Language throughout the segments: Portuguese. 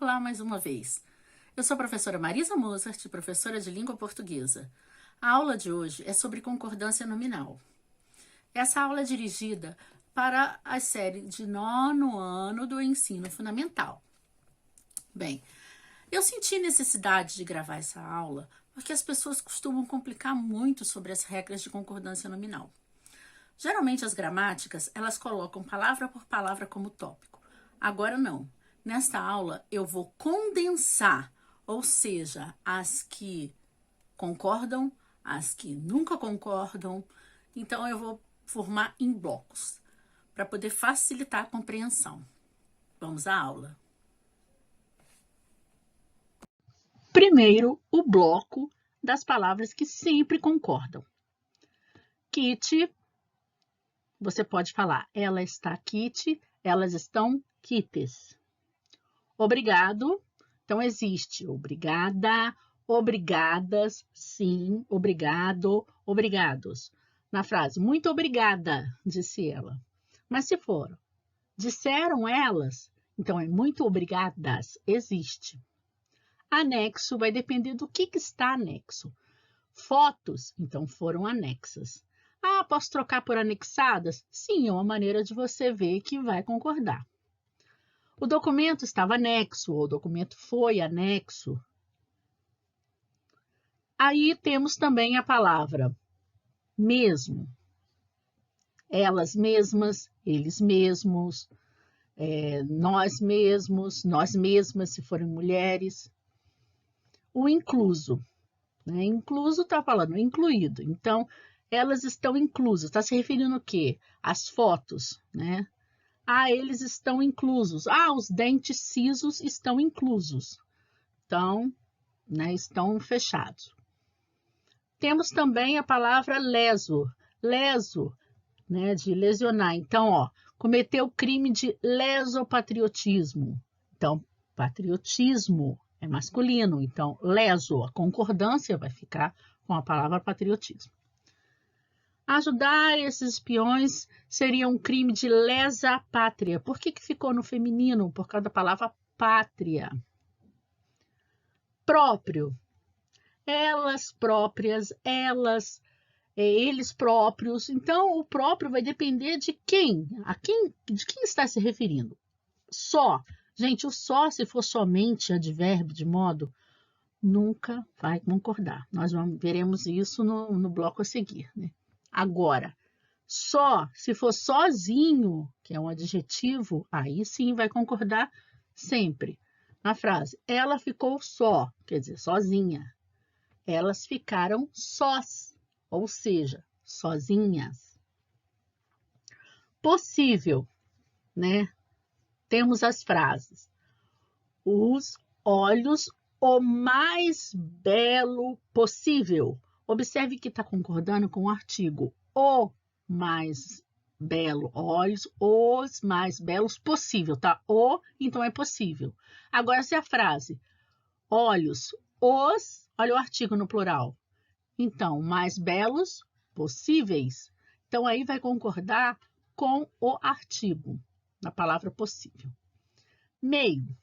Olá mais uma vez. Eu sou a professora Marisa Mozart, professora de língua portuguesa. A aula de hoje é sobre concordância nominal. Essa aula é dirigida para a série de 9º ano do ensino fundamental. Bem, eu senti necessidade de gravar essa aula porque as pessoas costumam complicar muito sobre as regras de concordância nominal. Geralmente as gramáticas, elas colocam palavra por palavra como tópico. Agora não. Nesta aula eu vou condensar, ou seja, as que concordam, as que nunca concordam. Então eu vou formar em blocos, para poder facilitar a compreensão. Vamos à aula. Primeiro, o bloco das palavras que sempre concordam. Kit, você pode falar, ela está kit, elas estão kites. Obrigado, então existe obrigada, obrigadas, sim, obrigado, obrigados. Na frase, muito obrigada, disse ela. Mas se for, disseram elas, então é muito obrigadas, existe. Anexo vai depender do que está anexo. Fotos, então foram anexas. Ah, posso trocar por anexadas? Sim, é uma maneira de você ver que vai concordar. O documento estava anexo, ou o documento foi anexo. Aí temos também a palavra mesmo. Elas mesmas, eles mesmos, nós mesmos, nós mesmas, se forem mulheres. O incluso, né? Incluso está falando incluído. Então, elas estão inclusas. Está se referindo ao quê? As fotos, né? Ah, eles estão inclusos. Ah, os dentes cisos estão inclusos. Então, né, estão fechados. Temos também a palavra leso. Leso, né, de lesionar. Então, ó, cometeu crime de lesopatriotismo. Então, patriotismo é masculino. Então, leso, a concordância vai ficar com a palavra patriotismo. Ajudar esses espiões seria um crime de lesa pátria. Por que ficou no feminino? Por causa da palavra pátria. Próprio. Elas próprias, elas, eles próprios. Então, o próprio vai depender de quem? De quem está se referindo? Só. Gente, o só, se for somente advérbio de modo, nunca vai concordar. Nós veremos isso no bloco a seguir, né? Agora, só, se for sozinho, que é um adjetivo, aí sim vai concordar sempre. Na frase, ela ficou só, quer dizer, sozinha. Elas ficaram sós, ou seja, sozinhas. Possível, né? Temos as frases. Os olhos o mais belo possível. Observe que está concordando com o artigo o mais belo, olhos, os mais belos possível, tá? O, então é possível. Agora, se a frase, olhos, os, olha o artigo no plural. Então, mais belos possíveis. Então, aí vai concordar com o artigo, na palavra possível. Meio.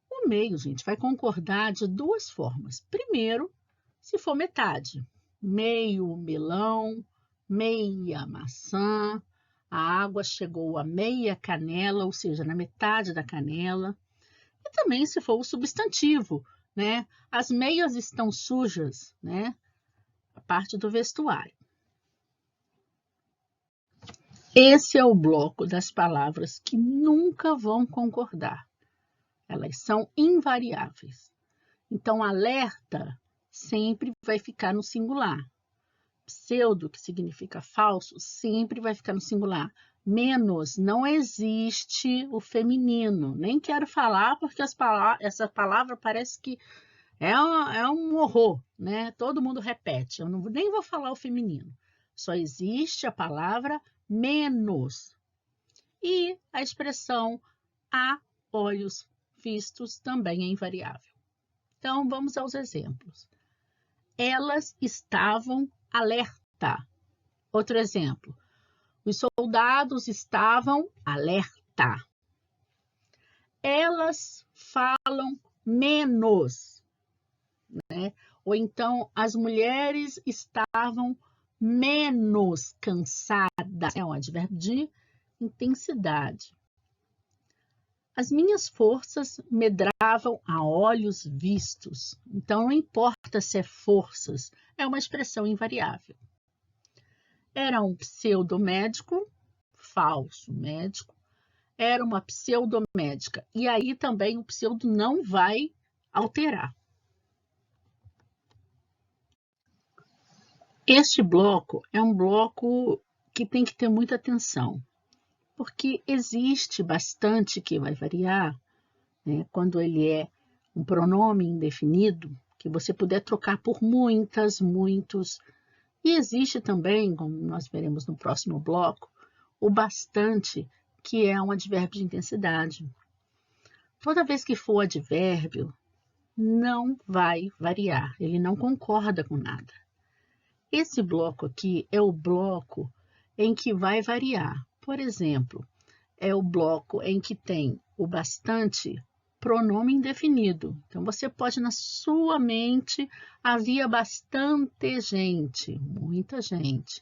O meio, gente, vai concordar de duas formas. Primeiro, se for metade. Meio melão, meia maçã, a água chegou a meia canela, ou seja, na metade da canela. E também se for o substantivo, né? As meias estão sujas, né? A parte do vestuário. Esse é o bloco das palavras que nunca vão concordar. Elas são invariáveis. Então, alerta sempre vai ficar no singular. Pseudo, que significa falso, sempre vai ficar no singular. Menos, não existe o feminino. Nem quero falar porque essa palavra parece que é um horror, né? Todo mundo repete. Eu nem vou falar o feminino. Só existe a palavra menos. E a expressão a olhos vistos também é invariável. Então, vamos aos exemplos. Elas estavam alerta. Outro exemplo. Os soldados estavam alerta. elas falam menos, né? Ou então, as mulheres estavam menos cansadas. É um advérbio de intensidade. As minhas forças medravam a olhos vistos. Então, não importa se é forças, é uma expressão invariável. Era um pseudomédico, falso médico. Era uma pseudomédica. E aí também o pseudo não vai alterar. Este bloco é um bloco que tem que ter muita atenção, porque existe bastante que vai variar, né, quando ele é um pronome indefinido, que você puder trocar por muitas, muitos. E existe também, como nós veremos no próximo bloco, o bastante, que é um advérbio de intensidade. Toda vez que for advérbio, não vai variar, ele não concorda com nada. Esse bloco aqui é o bloco em que vai variar. Por exemplo, é o bloco em que tem o bastante pronome indefinido. Então, você pode, na sua mente, havia bastante gente, muita gente.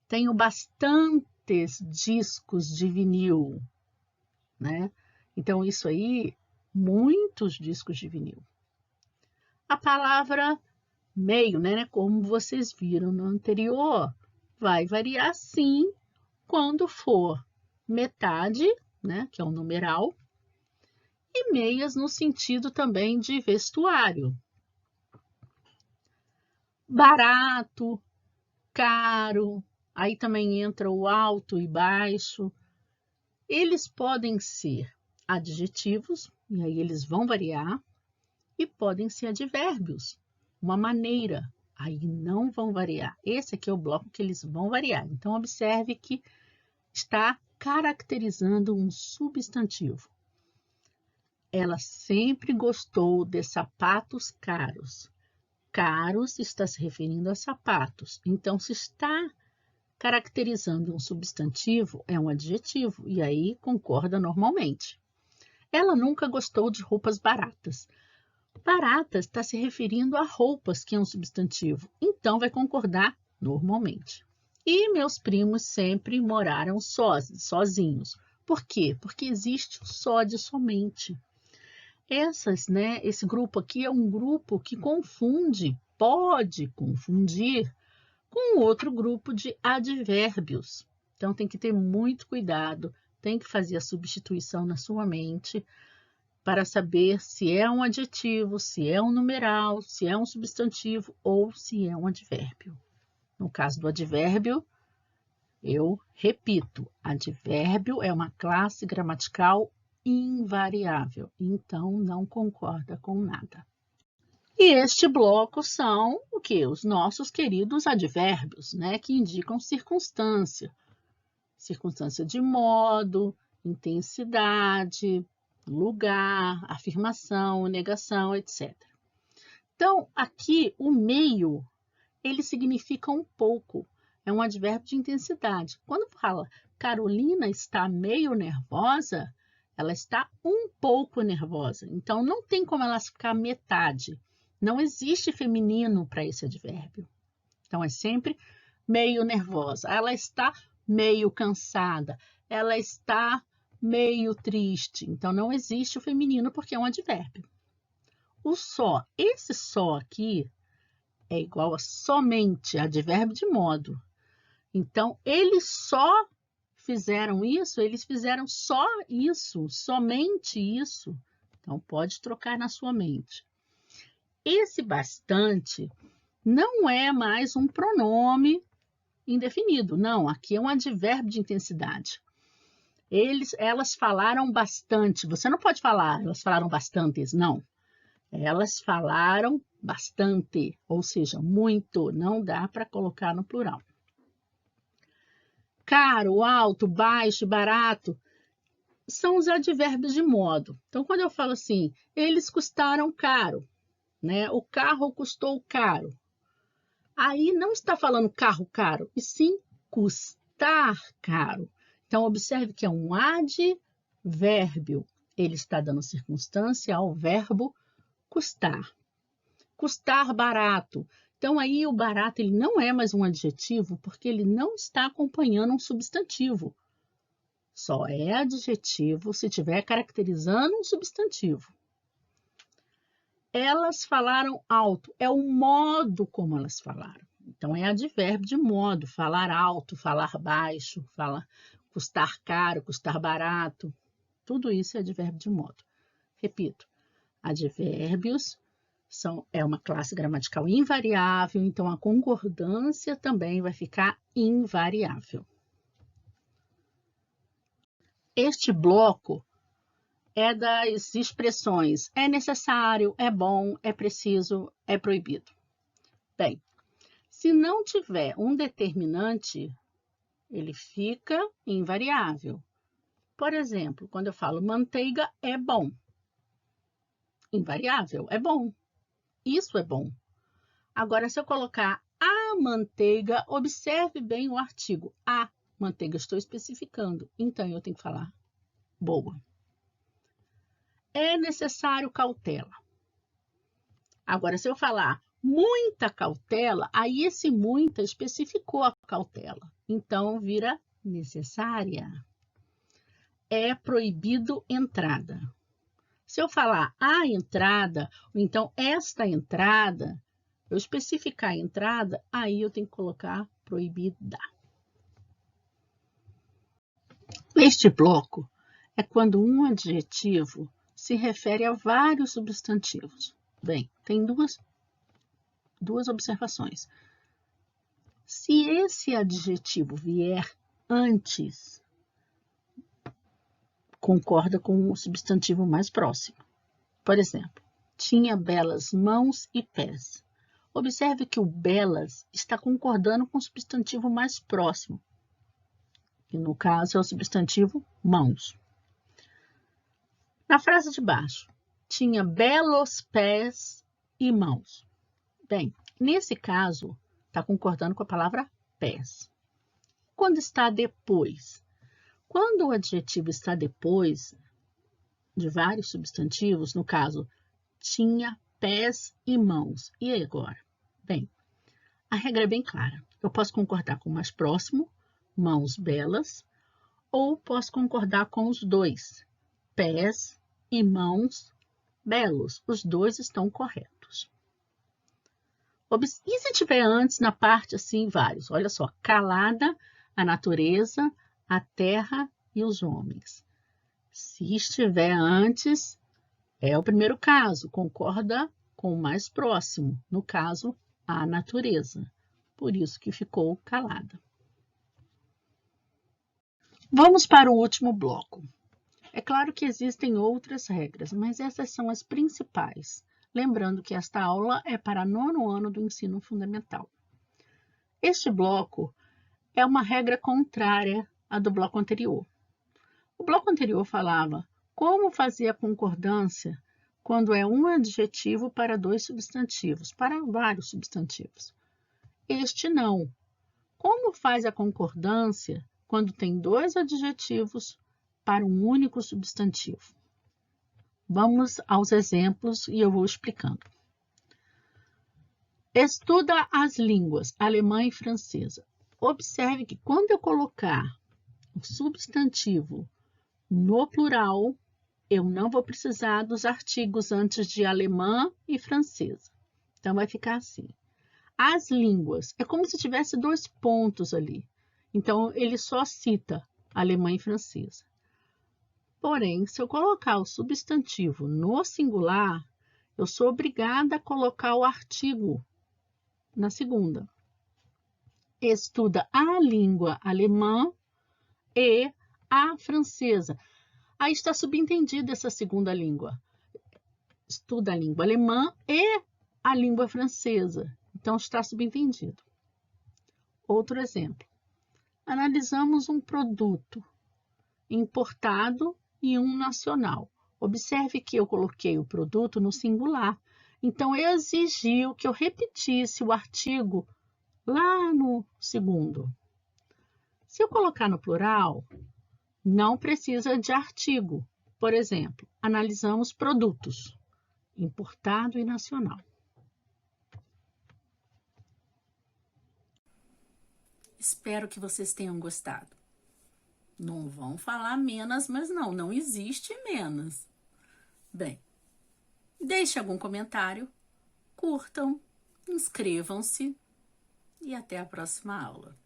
Tenho bastantes discos de vinil, né? Então, isso aí, muitos discos de vinil. A palavra meio, né? Como vocês viram no anterior, vai variar sim quando for metade, né? Que é o numeral, e meias no sentido também de vestuário. Barato, caro, aí também entra o alto e baixo. Eles podem ser adjetivos, e aí eles vão variar, e podem ser advérbios, uma maneira, aí não vão variar. Esse aqui é o bloco que eles vão variar. Então, observe que está caracterizando um substantivo. Ela sempre gostou de sapatos caros. Caros está se referindo a sapatos. Então, se está caracterizando um substantivo, é um adjetivo, e aí concorda normalmente. Ela nunca gostou de roupas baratas. Baratas está se referindo a roupas, que é um substantivo, então vai concordar normalmente. E meus primos sempre moraram sozinhos. Por quê? Porque existe o só de somente. Esse grupo aqui é um grupo que confunde, pode confundir com outro grupo de advérbios. Então, tem que ter muito cuidado, tem que fazer a substituição na sua mente para saber se é um adjetivo, se é um numeral, se é um substantivo ou se é um advérbio. No caso do advérbio, eu repito, advérbio é uma classe gramatical invariável, então não concorda com nada. E este bloco são o quê? Os nossos queridos advérbios, né, que indicam circunstância. Circunstância de modo, intensidade, lugar, afirmação, negação, etc. Então, aqui o meio, ele significa um pouco, é um advérbio de intensidade. Quando fala Carolina está meio nervosa, ela está um pouco nervosa. Então, não tem como ela ficar metade. Não existe feminino para esse advérbio. Então, é sempre meio nervosa. Ela está meio cansada. Ela está meio triste. Então, não existe o feminino porque é um advérbio. O só, esse só aqui é igual a somente, advérbio de modo. Então, eles só fizeram isso, eles fizeram só isso, somente isso. Então, pode trocar na sua mente. Esse bastante não é mais um pronome indefinido, não. Aqui é um advérbio de intensidade. Elas falaram bastante. Você não pode falar, elas falaram bastantes, não. Elas falaram bastante, ou seja, muito. Não dá para colocar no plural. Caro, alto, baixo, barato, são os advérbios de modo. Então, quando eu falo assim, eles custaram caro, né? O carro custou caro. Aí não está falando carro caro, e sim custar caro. Então, observe que é um advérbio. Ele está dando circunstância ao verbo custar. Custar barato. Então, aí o barato ele não é mais um adjetivo, porque ele não está acompanhando um substantivo. Só é adjetivo se estiver caracterizando um substantivo. Elas falaram alto. É o modo como elas falaram. Então, é advérbio de modo. Falar alto, falar baixo, custar caro, custar barato. Tudo isso é advérbio de modo. Repito, advérbios é uma classe gramatical invariável, então a concordância também vai ficar invariável. Este bloco é das expressões é necessário, é bom, é preciso, é proibido. Bem, se não tiver um determinante, ele fica invariável. Por exemplo, quando eu falo manteiga é bom. Invariável, é bom. Isso é bom. Agora, se eu colocar a manteiga, observe bem o artigo. A manteiga, estou especificando. Então, eu tenho que falar boa. É necessário cautela. Agora, se eu falar muita cautela, aí esse muita especificou a cautela. Então, vira necessária. É proibido entrada. Se eu falar a entrada, ou então esta entrada, eu especificar a entrada, aí eu tenho que colocar proibida. Este bloco é quando um adjetivo se refere a vários substantivos. Bem, tem duas observações. Se esse adjetivo vier antes, concorda com o substantivo mais próximo. Por exemplo, tinha belas mãos e pés. Observe que o belas está concordando com o substantivo mais próximo, que no caso é o substantivo mãos. Na frase de baixo, tinha belos pés e mãos. Bem, nesse caso, está concordando com a palavra pés. Quando está depois? Quando o adjetivo está depois de vários substantivos, no caso, tinha pés e mãos. E agora? Bem, a regra é bem clara. Eu posso concordar com o mais próximo, mãos belas, ou posso concordar com os dois, pés e mãos belos. Os dois estão corretos. E se tiver antes, na parte assim, vários? Olha só, calada, a natureza, a terra e os homens. Se estiver antes, é o primeiro caso, concorda com o mais próximo, no caso, a natureza. Por isso que ficou calada. Vamos para o último bloco. É claro que existem outras regras, mas essas são as principais. Lembrando que esta aula é para 9º ano do ensino fundamental. Este bloco é uma regra contrária à do bloco anterior. O bloco anterior falava como fazer a concordância quando é um adjetivo para dois substantivos, para vários substantivos. Este não. Como faz a concordância quando tem dois adjetivos para um único substantivo? Vamos aos exemplos e eu vou explicando. Estuda as línguas alemã e francesa. Observe que quando eu colocar o substantivo no plural, eu não vou precisar dos artigos antes de alemã e francesa. Então, vai ficar assim. As línguas, é como se tivesse dois pontos ali. Então, ele só cita alemã e francesa. Porém, se eu colocar o substantivo no singular, eu sou obrigada a colocar o artigo na segunda. Estuda a língua alemã e a francesa. Aí está subentendida essa segunda língua. Estuda a língua alemã e a língua francesa. Então, está subentendido. Outro exemplo. Analisamos um produto importado e um nacional. Observe que eu coloquei o produto no singular. Então, exigiu que eu repetisse o artigo lá no segundo. Se eu colocar no plural, não precisa de artigo. Por exemplo, analisamos produtos, importado e nacional. Espero que vocês tenham gostado. Não vão falar menos, mas não existe menos. Bem, deixe algum comentário, curtam, inscrevam-se e até a próxima aula.